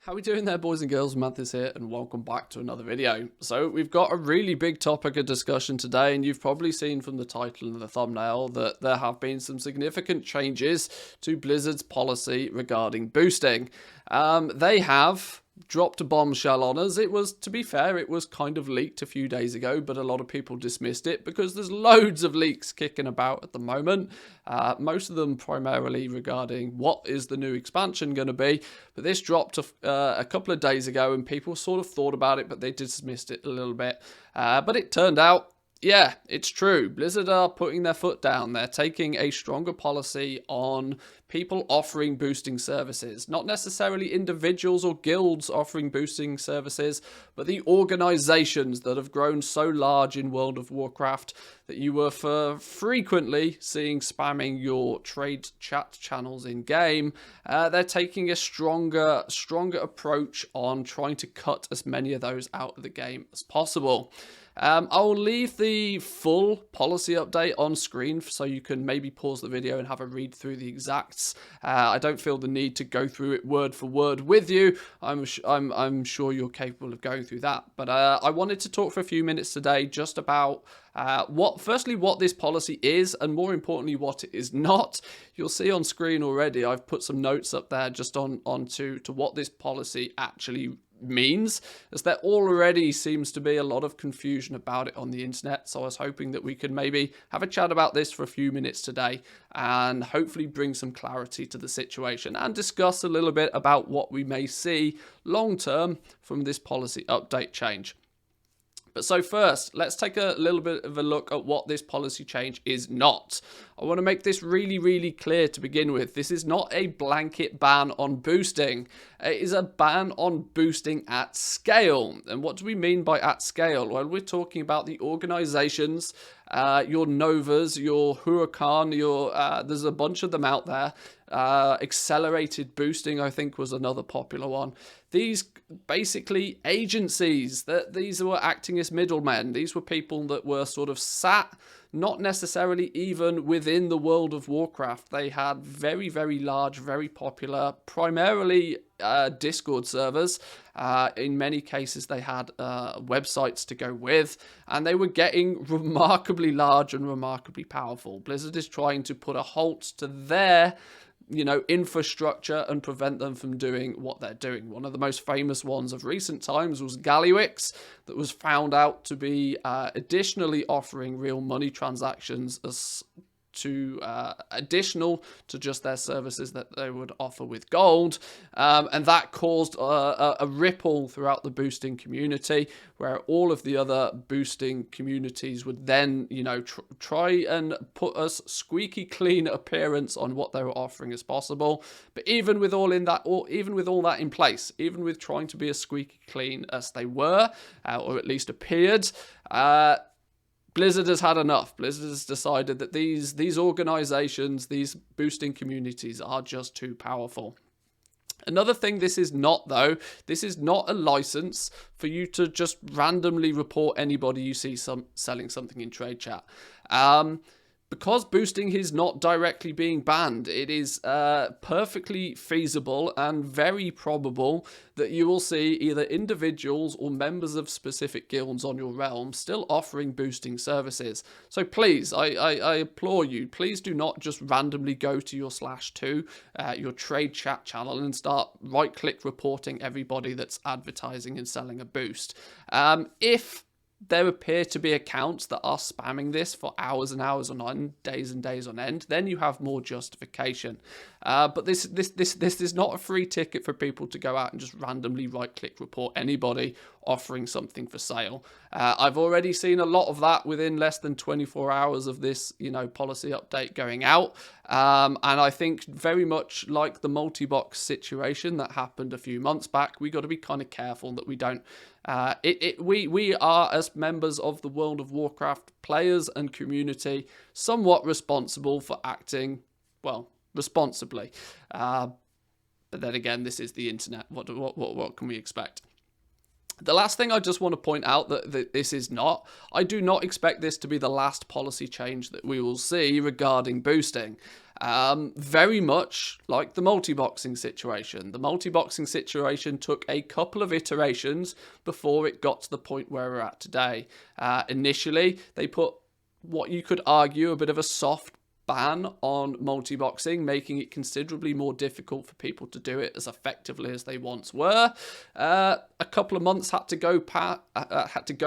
How are we doing there, boys and girls? Manthieus here, and welcome back to another video. So we've got a really big topic of discussion today, and you've probably seen from the title and the thumbnail that there have been some significant changes to Blizzard's policy regarding boosting. They have dropped a bombshell on us. It was, to be fair, it was kind of leaked a few days ago, but a lot of people dismissed it because there's loads of leaks kicking about at the moment. Most of them primarily regarding what is the new expansion going to be. But this dropped a couple of days ago and people sort of thought about it, but they dismissed it a little bit. But it turned out, yeah, it's true. Blizzard are putting their foot down. They're taking a stronger policy on people offering boosting services. Not necessarily individuals or guilds offering boosting services, but the organizations that have grown so large in World of Warcraft that you were frequently seeing spamming your trade chat channels in game. They're taking a stronger approach on trying to cut as many of those out of the game as possible. I'll leave the full policy update on screen so you can maybe pause the video and have a read through the exacts. I don't feel the need to go through it word for word with you. I'm sure you're capable of going through that. But I wanted to talk for a few minutes today just about firstly what this policy is, and more importantly what it is not. You'll see on screen already I've put some notes up there just onto what this policy actually means, as there already seems to be a lot of confusion about it on the internet. So I was hoping that we could maybe have a chat about this for a few minutes today and hopefully bring some clarity to the situation and discuss a little bit about what we may see long term from this policy update change. But so first, let's take a little bit of a look at what this policy change is not. I want to make this really, really clear to begin with. This is not a blanket ban on boosting. It is a ban on boosting at scale. And what do we mean by at scale? Well, we're talking about the organizations, your Novas, your Huracan, there's a bunch of them out there. Accelerated boosting, I think, was another popular one. These basically agencies, these were acting as middlemen. These were people that were sort of sat, not necessarily even within the World of Warcraft. They had very, very large, very popular, primarily Discord servers. In many cases, they had websites to go with, and they were getting remarkably large and remarkably powerful. Blizzard is trying to put a halt to their infrastructure and prevent them from doing what they're doing. One of the most famous ones of recent times was Galliwix, that was found out to be additionally offering real money transactions as additional to just their services that they would offer with gold, and that caused a ripple throughout the boosting community, where all of the other boosting communities would then try and put as squeaky clean appearance on what they were offering as possible. But even with all that in place, even with trying to be as squeaky clean as they were, or at least appeared, Blizzard has had enough. Blizzard has decided that these organizations, these boosting communities are just too powerful. Another thing this is not, though, this is not a license for you to just randomly report anybody you see selling something in trade chat. Because boosting is not directly being banned, it is perfectly feasible and very probable that you will see either individuals or members of specific guilds on your realm still offering boosting services. So please, I implore you, please do not just randomly go to your /2, your trade chat channel, and start right-click reporting everybody that's advertising and selling a boost. If there appear to be accounts that are spamming this for hours and hours on end, days and days on end, then you have more justification. But this is not a free ticket for people to go out and just randomly right-click report anybody offering something for sale. I've already seen a lot of that within less than 24 hours of this, policy update going out. And I think very much like the multi-box situation that happened a few months back, we got to be kind of careful that we don't. We are, as members of the World of Warcraft players and community, somewhat responsible for acting, well, responsibly. But then again, this is the internet. What can we expect? The last thing I just want to point out that this is not, I do not expect this to be the last policy change that we will see regarding boosting. Very much like the multi-boxing situation. The multi-boxing situation took a couple of iterations before it got to the point where we're at today. Initially, they put what you could argue a bit of a soft ban on multi-boxing, making it considerably more difficult for people to do it as effectively as they once were. A couple of months had to go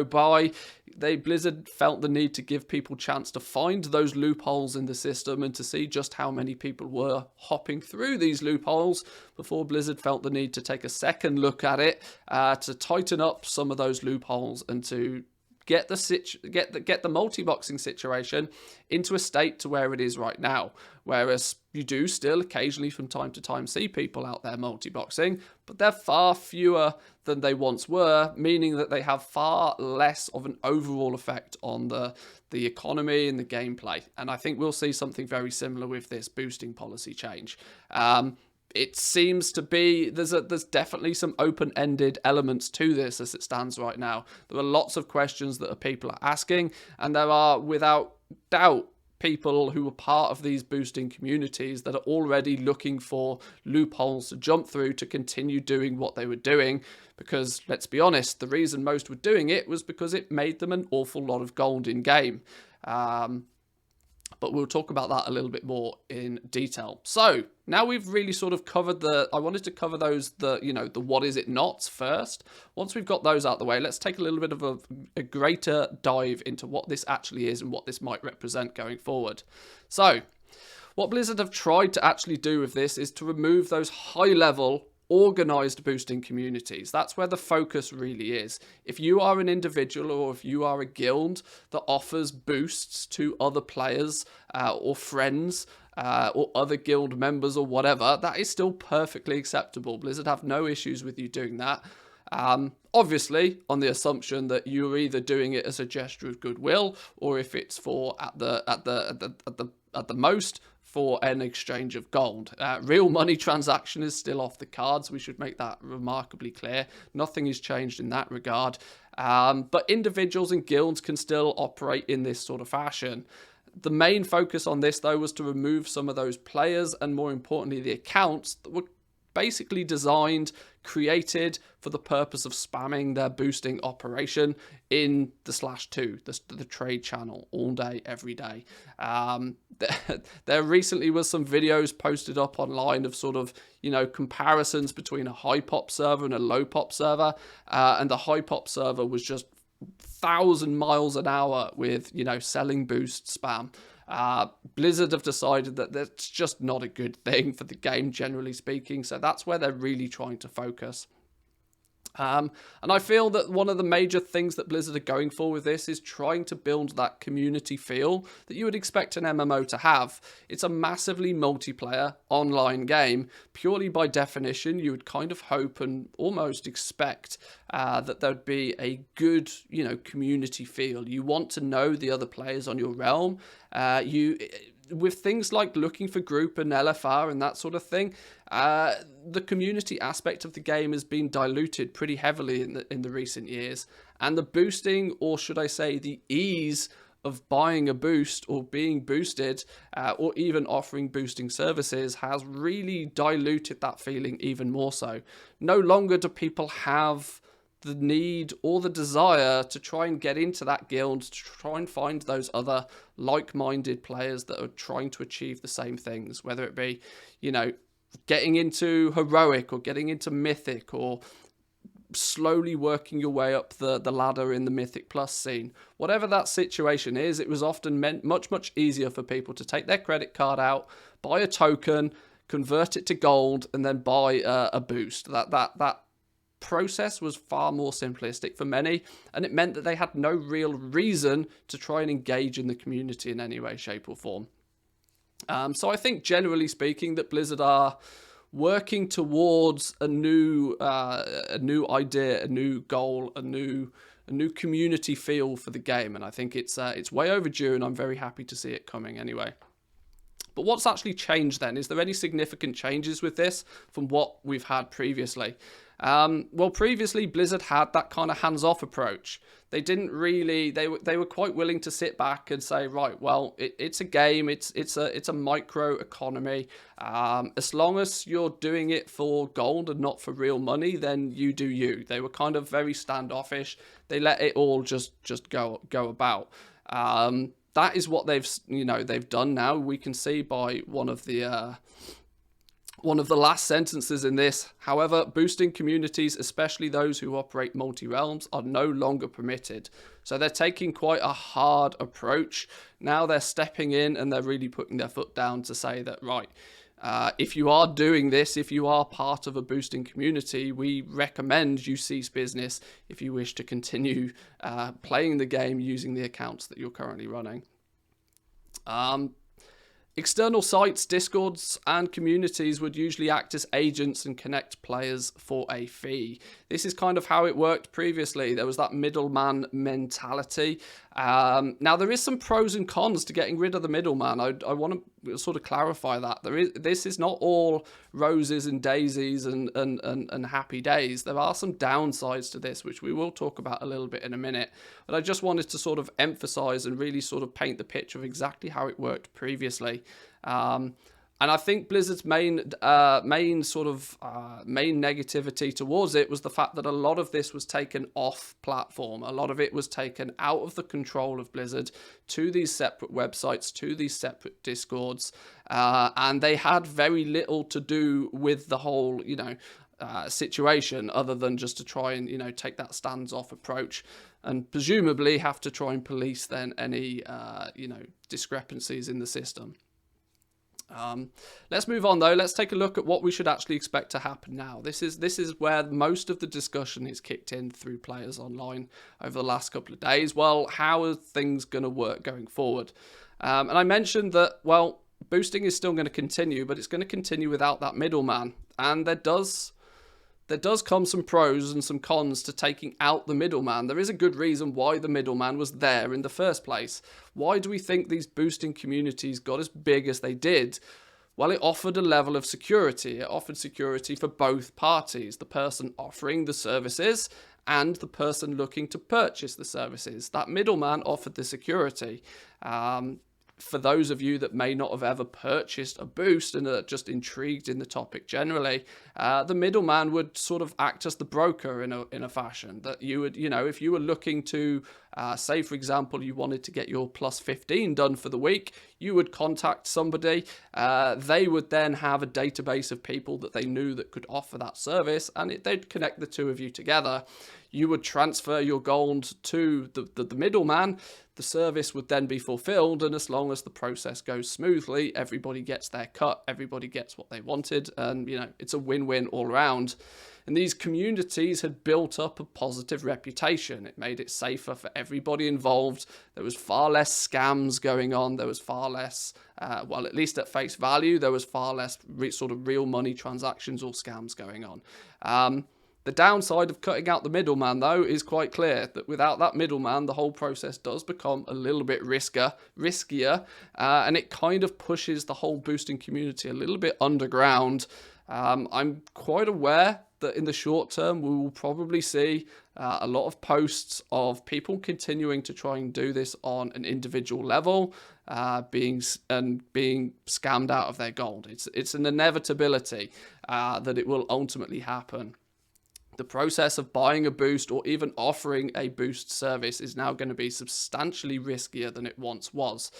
by. Blizzard felt the need to give people chance to find those loopholes in the system and to see just how many people were hopping through these loopholes before Blizzard felt the need to take a second look at it, to tighten up some of those loopholes and to get the multi-boxing situation into a state to where it is right now. Whereas you do still occasionally from time to time see people out there multi-boxing, but they're far fewer than they once were, meaning that they have far less of an overall effect on the economy and the gameplay. And I think we'll see something very similar with this boosting policy change. It seems to be there's definitely some open-ended elements to this as it stands right now. There are lots of questions that people are asking, and there are without doubt people who are part of these boosting communities that are already looking for loopholes to jump through to continue doing what they were doing. Because let's be honest, the reason most were doing it was because it made them an awful lot of gold in game. But we'll talk about that a little bit more in detail. So now we've really sort of covered I wanted to cover the what is it not first. Once we've got those out the way, let's take a little bit of a greater dive into what this actually is and what this might represent going forward. So what Blizzard have tried to actually do with this is to remove those high level organized boosting communities. That's where the focus really is. If you are an individual or if you are a guild that offers boosts to other players or friends or other guild members or whatever, that is still perfectly acceptable. Blizzard have no issues with you doing that. Obviously, on the assumption that you're either doing it as a gesture of goodwill, or if it's for at the most for an exchange of gold. Real money transaction is still off the cards. We should make that remarkably clear. Nothing has changed in that regard. But individuals and guilds can still operate in this sort of fashion. The main focus on this, though, was to remove some of those players and, more importantly, the accounts that were basically designed, created for the purpose of spamming their boosting operation in the /2, the trade channel, all day, every day. There recently was some videos posted up online of sort of, comparisons between a high pop server and a low pop server. And the high pop server was just 1,000 miles an hour with, selling boost spam. Blizzard have decided that that's just not a good thing for the game, generally speaking. So that's where they're really trying to focus. And I feel that one of the major things that Blizzard are going for with this is trying to build that community feel that you would expect an MMO to have. It's a massively multiplayer online game. Purely by definition, you would kind of hope and almost expect that there'd be a good, community feel. You want to know the other players on your realm. With things like looking for group and LFR and that sort of thing, the community aspect of the game has been diluted pretty heavily in the recent years. And the boosting, or should I say the ease of buying a boost or being boosted, or even offering boosting services, has really diluted that feeling even more so. No longer do people have the need or the desire to try and get into that guild, to try and find those other like-minded players that are trying to achieve the same things, whether it be, getting into heroic or getting into mythic or slowly working your way up the ladder in the Mythic Plus scene. Whatever that situation is, it was often meant much easier for people to take their credit card out, buy a token, convert it to gold, and then buy a boost. That process was far more simplistic for many, and it meant that they had no real reason to try and engage in the community in any way, shape or form. So I think generally speaking that Blizzard are working towards a new idea, a new goal, a new community feel for the game, and I think it's way overdue, and I'm very happy to see it coming anyway. But what's actually changed then? Is there any significant changes with this from what we've had previously? Well, previously Blizzard had that kind of hands-off approach. They didn't really. They were quite willing to sit back and say, right, well, it's a game. It's a micro economy. As long as you're doing it for gold and not for real money, then you do you. They were kind of very standoffish. They let it all just go about. That is what they've done now. We can see by one of the last sentences in this. However, boosting communities, especially those who operate multi-realms, are no longer permitted. So they're taking quite a hard approach. Now they're stepping in and they're really putting their foot down to say that, right, if you are doing this, if you are part of a boosting community, we recommend you cease business if you wish to continue playing the game using the accounts that you're currently running. External sites, discords, and communities would usually act as agents and connect players for a fee. This is kind of how it worked previously. There was that middleman mentality. Now, there is some pros and cons to getting rid of the middleman. I want to sort of clarify that. This is not all roses and daisies and happy days. There are some downsides to this, which we will talk about a little bit in a minute. But I just wanted to sort of emphasize and really sort of paint the picture of exactly how it worked previously. And I think Blizzard's main negativity towards it was the fact that a lot of this was taken off platform. A lot of it was taken out of the control of Blizzard to these separate websites, to these separate discords, and they had very little to do with the whole, situation other than just to try and, take that stands-off approach and presumably have to try and police then any, discrepancies in the system. Let's move on though. Let's take a look at what we should actually expect to happen now. This is where most of the discussion is kicked in through players online over the last couple of days. Well, how are things going to work going forward? And I mentioned that, well, boosting is still going to continue, but it's going to continue without that middleman. And there does come some pros and some cons to taking out the middleman. There is a good reason why the middleman was there in the first place. Why do we think these boosting communities got as big as they did? Well, it offered a level of security. It offered security for both parties, the person offering the services and the person looking to purchase the services. That middleman offered the security. For those of you that may not have ever purchased a boost and are just intrigued in the topic generally, the middleman would sort of act as the broker in a fashion that you would, if you were looking to, say for example, you wanted to get your plus 15 done for the week, you would contact somebody. They would then have a database of people that they knew that could offer that service, and they'd connect the two of you together. You would transfer your gold to the middleman. The service would then be fulfilled, and as long as the process goes smoothly, everybody gets their cut, everybody gets what they wanted, and it's a win-win all around. And these communities had built up a positive reputation. It made it safer for everybody involved. There was far less scams going on. There was far less, well, at least at face value, there was far less sort of real money transactions or scams going on. The downside of cutting out the middleman, though, is quite clear, that without that middleman, the whole process does become a little bit riskier, and it kind of pushes the whole boosting community a little bit underground. I'm quite aware that in the short term, we will probably see a lot of posts of people continuing to try and do this on an individual level, being scammed out of their gold. It's an inevitability that it will ultimately happen. The process of buying a boost or even offering a boost service is now going to be substantially riskier than it once was.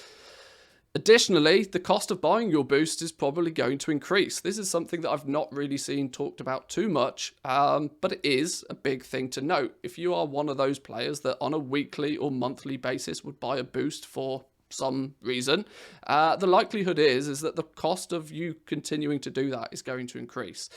Additionally, the cost of buying your boost is probably going to increase. This is something that I've not really seen talked about too much, but it is a big thing to note. If you are one of those players that on a weekly or monthly basis would buy a boost for some reason, the likelihood is that the cost of you continuing to do that is going to increase.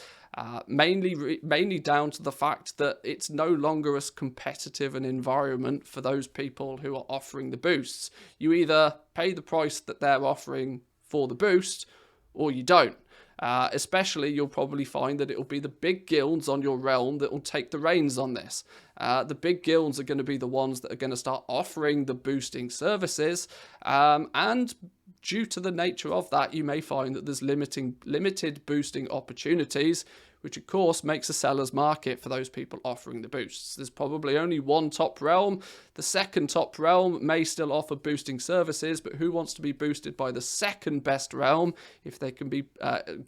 Mainly down to the fact that it's no longer as competitive an environment for those people who are offering the boosts. You either pay the price that they're offering for the boost, or you don't. Especially, you'll probably find that it'll be the big guilds on your realm that will take the reins on this. The big guilds are going to be the ones that are going to start offering the boosting services, and due to the nature of that, you may find that there's limited boosting opportunities, which of course makes a seller's market for those people offering the boosts. There's probably only one top realm. The second top realm may still offer boosting services, but who wants to be boosted by the second best realm if they can be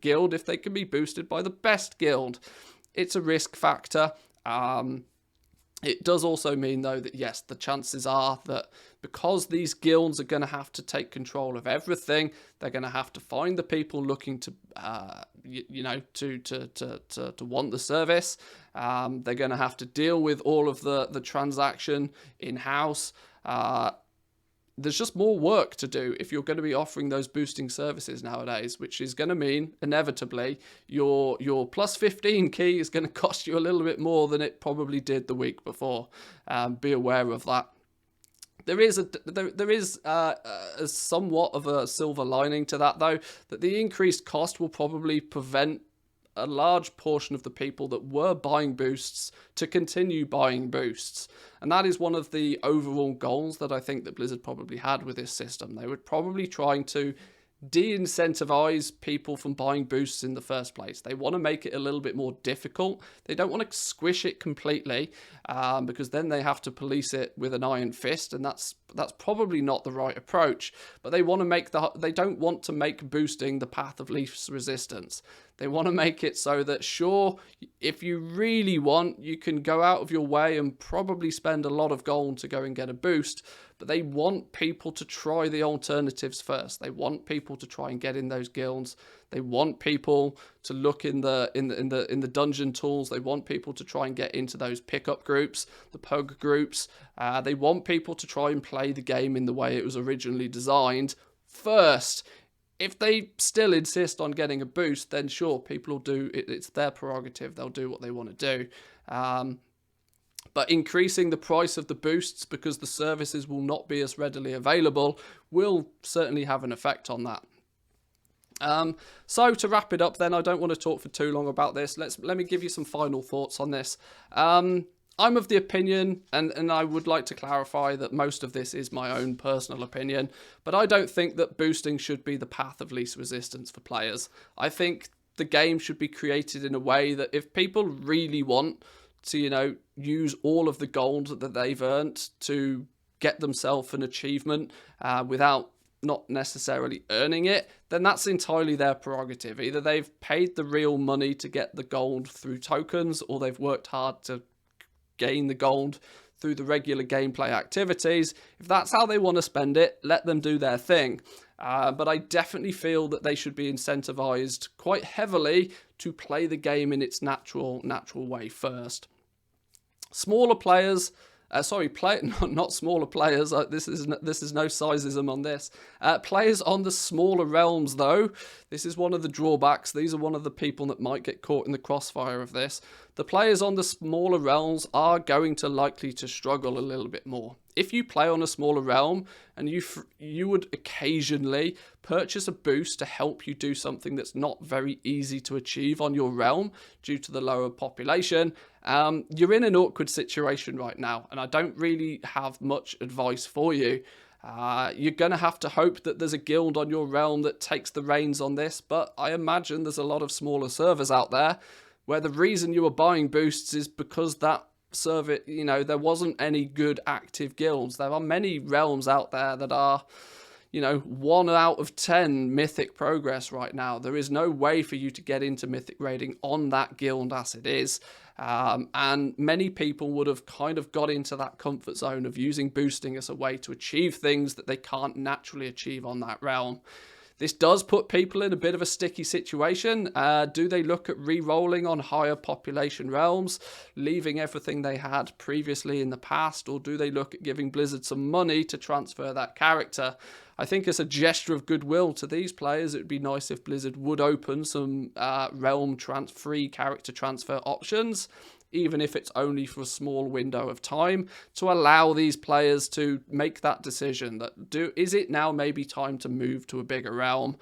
guild, if they can be boosted by the best guild? It's a risk factor. It does also mean, though, that yes, the chances are that because these guilds are going to have to take control of everything, they're going to have to find the people looking to, to want the service. They're going to have to deal with all of the transaction in-house. There's just more work to do if you're going to be offering those boosting services nowadays, which is going to mean, inevitably, your plus 15 key is going to cost you a little bit more than it probably did the week before. Be aware of that. There is a somewhat of a silver lining to that, though, that the increased cost will probably prevent a large portion of the people that were buying boosts to continue buying boosts. And that is one of the overall goals that I think that Blizzard probably had with this system. They were probably trying to de-incentivize people from buying boosts in the first place. They want to make it a little bit more difficult. They don't want to squish it completely, because then they have to police it with an iron fist, and that's probably not the right approach. But they want to they don't want to make boosting the path of least resistance. They want to make it so that, sure, if you really want, you can go out of your way and probably spend a lot of gold to go and get a boost, but they want people to try the alternatives first. They want people to try and get in those guilds. They want people to look in the dungeon tools. They want people to try and get into those pickup groups, the pug groups. They want people to try and play the game in the way it was originally designed first. If they still insist on getting a boost, then sure, people will do it. It's their prerogative. They'll do what they want to do. But increasing the price of the boosts because the services will not be as readily available will certainly have an effect on that. So to wrap it up then, I don't want to talk for too long about this. Let me give you some final thoughts on this. I'm of the opinion, and I would like to clarify that most of this is my own personal opinion, but I don't think that boosting should be the path of least resistance for players. I think the game should be created in a way that if people really want to, use all of the gold that they've earned to get themselves an achievement without not necessarily earning it, then that's entirely their prerogative. Either they've paid the real money to get the gold through tokens, or they've worked hard to gain the gold through the regular gameplay activities. If that's how they want to spend it, let them do their thing. But I definitely feel that they should be incentivized quite heavily to play the game in its natural way first. Smaller players, not smaller players. This is no sizeism on this. Players on the smaller realms, though, this is one of the drawbacks. These are one of the people that might get caught in the crossfire of this. The players on the smaller realms are going to likely to struggle a little bit more. If you play on a smaller realm and you would occasionally purchase a boost to help you do something that's not very easy to achieve on your realm due to the lower population, you're in an awkward situation right now, and I don't really have much advice for you. You're going to have to hope that there's a guild on your realm that takes the reins on this, but I imagine there's a lot of smaller servers out there where the reason you were buying boosts is because that server, there wasn't any good active guilds. There are many realms out there that are, 1 out of 10 mythic progress right now. There is no way for you to get into mythic raiding on that guild as it is. And many people would have kind of got into that comfort zone of using boosting as a way to achieve things that they can't naturally achieve on that realm. This does put people in a bit of a sticky situation. Do they look at re-rolling on higher population realms, leaving everything they had previously in the past, or do they look at giving Blizzard some money to transfer that character? I think as a gesture of goodwill to these players, it would be nice if Blizzard would open some realm free character transfer options, even if it's only for a small window of time, to allow these players to make that decision. Is it now maybe time to move to a bigger realm?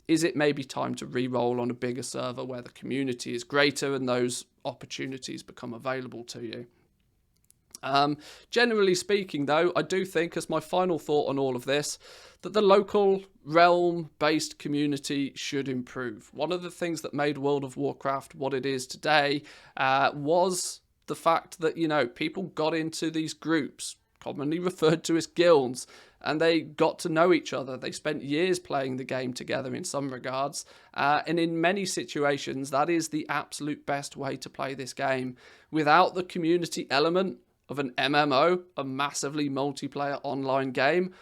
Is it maybe time to re-roll on a bigger server where the community is greater and those opportunities become available to you? Generally speaking, though, I do think, as my final thought on all of this, that the local realm-based community should improve. One of the things that made World of Warcraft what it is today was the fact that, you know, people got into these groups, commonly referred to as guilds, and they got to know each other. They spent years playing the game together in some regards, and in many situations, that is the absolute best way to play this game. Without the community element of an MMO, a massively multiplayer online game,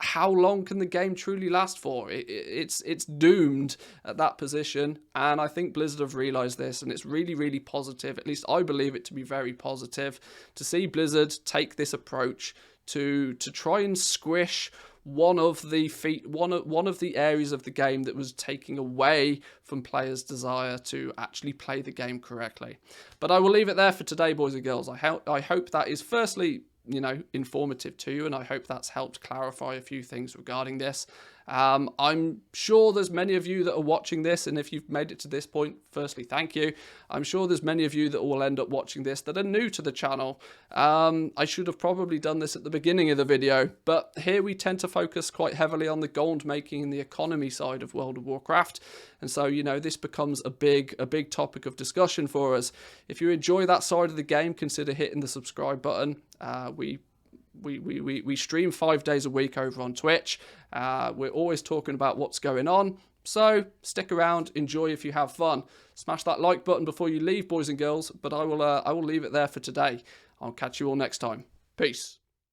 how long can the game truly last for? It's doomed at that position, and I think Blizzard have realised this, and it's really, really positive. At least I believe it to be very positive to see Blizzard take this approach to try and squish one of the areas of the game that was taking away from players' desire to actually play the game correctly. But I will leave it there for today, boys and girls. I hope that is firstly, you know, informative to you, and I hope that's helped clarify a few things regarding this. I'm sure there's many of you that are watching this, and if you've made it to this point, firstly, thank you. I'm sure there's many of you that will end up watching this that are new to the channel. I should have probably done this at the beginning of the video, but here we tend to focus quite heavily on the gold making and the economy side of World of Warcraft, and so, you know, this becomes a big topic of discussion for us. If you enjoy that side of the game, consider hitting the subscribe button. We stream 5 days a week over on Twitch. We're always talking about what's going on, so stick around, enjoy if you have fun. Smash that like button before you leave, boys and girls, but I will leave it there for today. I'll catch you all next time. Peace.